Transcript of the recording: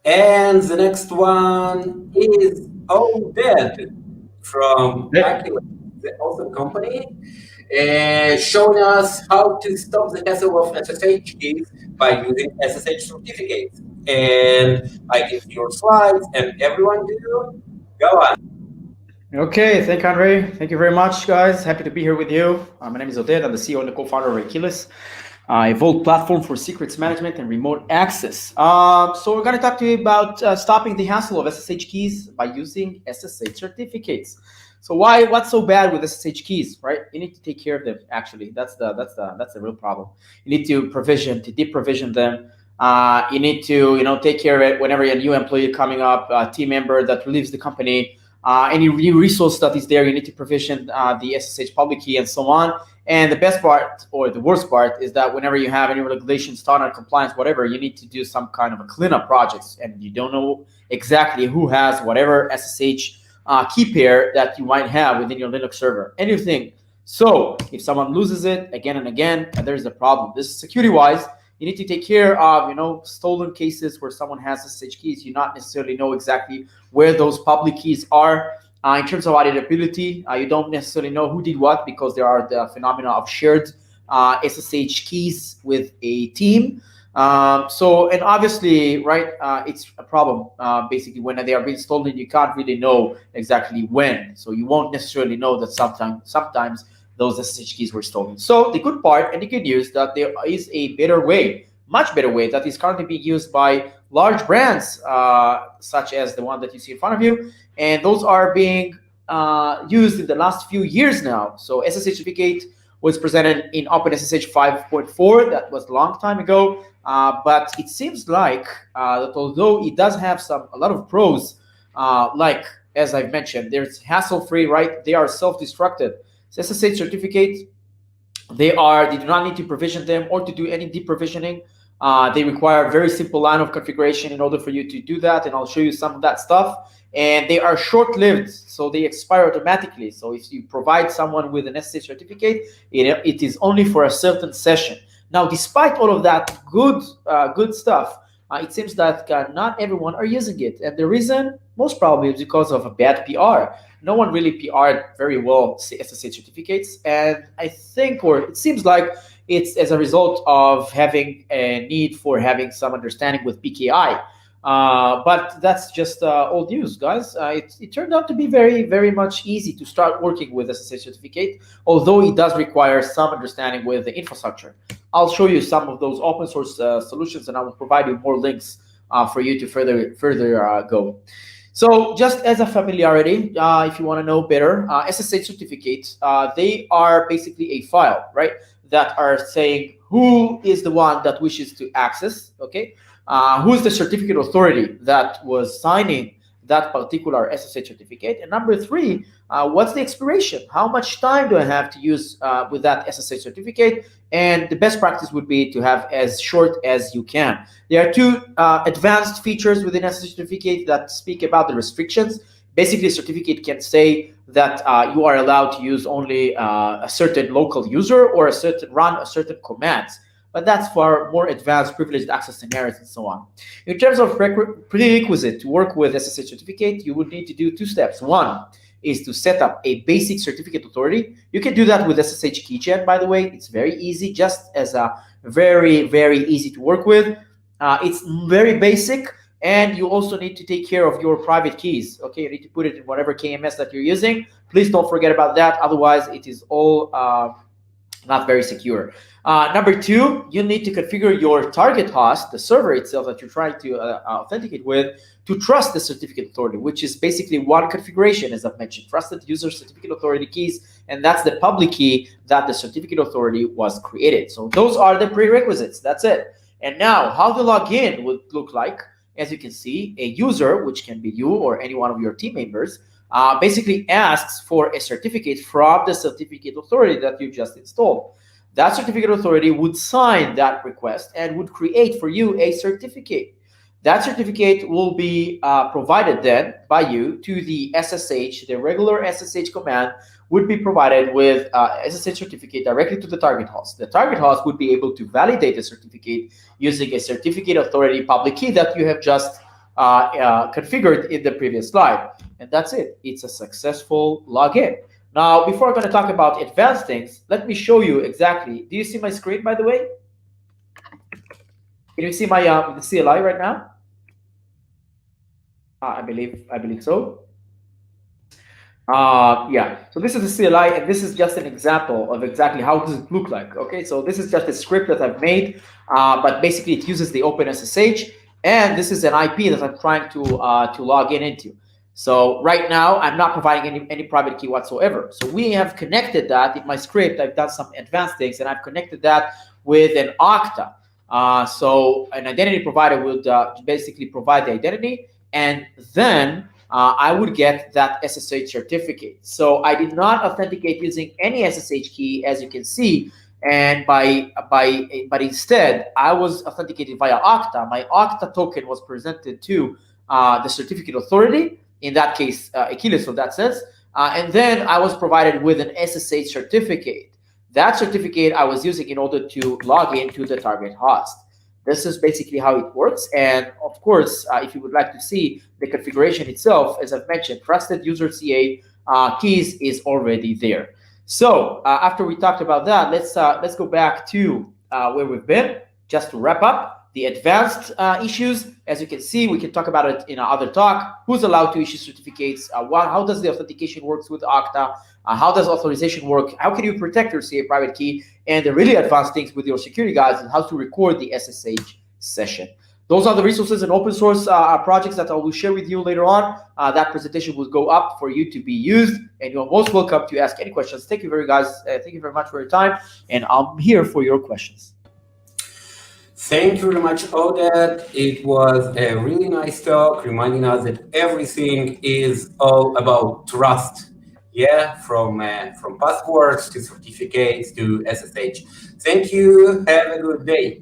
And the next one is Oded from Yeah. Accurate, the awesome company, showing us how to stop the hassle of SSH keys by using SSH certificates. And I give your slides, and everyone do go on. Okay, thank you, Andre. Thank you very much, guys. Happy to be here with you. My name is Oded. I'm the CEO and the co-founder of Prerequisites, a vault platform for secrets management and remote access. So we're going to talk to you about stopping the hassle of SSH keys by using SSH certificates. So what's so bad with SSH keys, right? You need to take care of them. Actually, that's the real problem. You need to deprovision them. You need to take care of it whenever a new employee coming up, a team member that leaves the company. Any resource that is there, you need to provision the SSH public key and so on. And the best part, or the worst part, is that whenever you have any regulation, standard, compliance, whatever, you need to do some kind of a cleanup projects, and you don't know exactly who has whatever SSH key pair that you might have within your Linux server. Anything. So if someone loses it again and again, there's a problem. This is security-wise. You need to take care of stolen cases where someone has SSH keys. You not necessarily know exactly where those public keys are. In terms of auditability, you don't necessarily know who did what because there are the phenomena of shared SSH keys with a team. And obviously, right, it's a problem. Basically, when they are being stolen, you can't really know exactly when. So you won't necessarily know that sometimes those SSH keys were stolen. So the good part and the good news that there is a better way, much better way, that is currently being used by large brands, such as the one that you see in front of you, and those are being used in the last few years now. So SSH certificate was presented in OpenSSH 5.4. That was a long time ago, but it seems like that although it does have a lot of pros, like as I've mentioned, there's hassle-free, right? They are self-destructed. SSH certificate, they do not need to provision them or to do any deprovisioning. They require a very simple line of configuration in order for you to do that, and I'll show you some of that stuff. And they are short-lived, so they expire automatically. So if you provide someone with an SSH certificate, it is only for a certain session. Now, despite all of that good stuff, it seems that not everyone are using it, and the reason most probably is because of a bad PR. No one really PR'd very well SSH certificates, and I think, or it seems like it's as a result of having a need for having some understanding with PKI. But that's just old news, guys. It turned out to be very, very much easy to start working with SSH certificate, although it does require some understanding with the infrastructure. I'll show you some of those open source solutions, and I will provide you more links for you to further go. So just as a familiarity, if you want to know better, SSH certificates, they are basically a file, right, that are saying who is the one that wishes to access, okay? Who's the certificate authority that was signing that particular SSH certificate? And number three, what's the expiration? How much time do I have to use with that SSH certificate? And the best practice would be to have as short as you can. There are two advanced features within SSH certificate that speak about the restrictions. Basically, a certificate can say that you are allowed to use only a certain local user or run a certain commands. But that's for more advanced privileged access scenarios and so on. In terms of prerequisite to work with SSH certificate, you would need to do two steps. One is to set up a basic certificate authority. You can do that with SSH Keygen, by the way. It's very easy, just as a very, very easy to work with. It's very basic, and you also need to take care of your private keys. Okay, you need to put it in whatever KMS that you're using. Please don't forget about that. Otherwise, it is all not very secure. Number two, you need to configure your target host, the server itself that you're trying to authenticate with, to trust the certificate authority, which is basically one configuration, as I've mentioned, trusted user certificate authority keys, and that's the public key that the certificate authority was created. So those are the prerequisites. That's it. And now, how the login would look like, as you can see, a user, which can be you or any one of your team members, basically asks for a certificate from the certificate authority that you just installed. That certificate authority would sign that request and would create for you a certificate. That certificate will be provided then by you to the SSH. The regular SSH command would be provided with SSH certificate directly to the target host. The target host would be able to validate the certificate using a certificate authority public key that you have just configured in the previous slide. And that's it. It's a successful login. Now, before I'm going to talk about advanced things, let me show you exactly. Do you see my screen, by the way? Can you see my the CLI right now? I believe so. Yeah, so this is the CLI, and this is just an example of exactly how does it look like. Okay, so this is just a script that I've made, but basically it uses the OpenSSH, and this is an IP that I'm trying to log into. So right now I'm not providing any private key whatsoever. So we have connected that in my script. I've done some advanced things, and I've connected that with an Okta. So an identity provider would basically provide the identity, and then I would get that SSH certificate. So I did not authenticate using any SSH key, as you can see, and but instead I was authenticated via Okta. My Okta token was presented to the certificate authority, in that case Achilles, in that sense, and then I was provided with an SSH certificate. That certificate I was using in order to log into the target host. This is basically how it works. And of course, if you would like to see the configuration itself, as I've mentioned, trusted user CA keys is already there. So after we talked about that, let's go back to where we've been, just to wrap up the advanced issues. As you can see, we can talk about it in our other talk. Who's allowed to issue certificates? How does the authentication works with Okta? How does authorization work? How can you protect your CA private key? And the really advanced things with your security guys and how to record the SSH session. Those are the resources and open source projects that I will share with you later on. That presentation will go up for you to be used, and you're most welcome to ask any questions. Thank you very much for your time, and I'm here for your questions. Thank you very much, Oded. It was a really nice talk, reminding us that everything is all about trust. Yeah, from passwords to certificates to SSH. Thank you. Have a good day.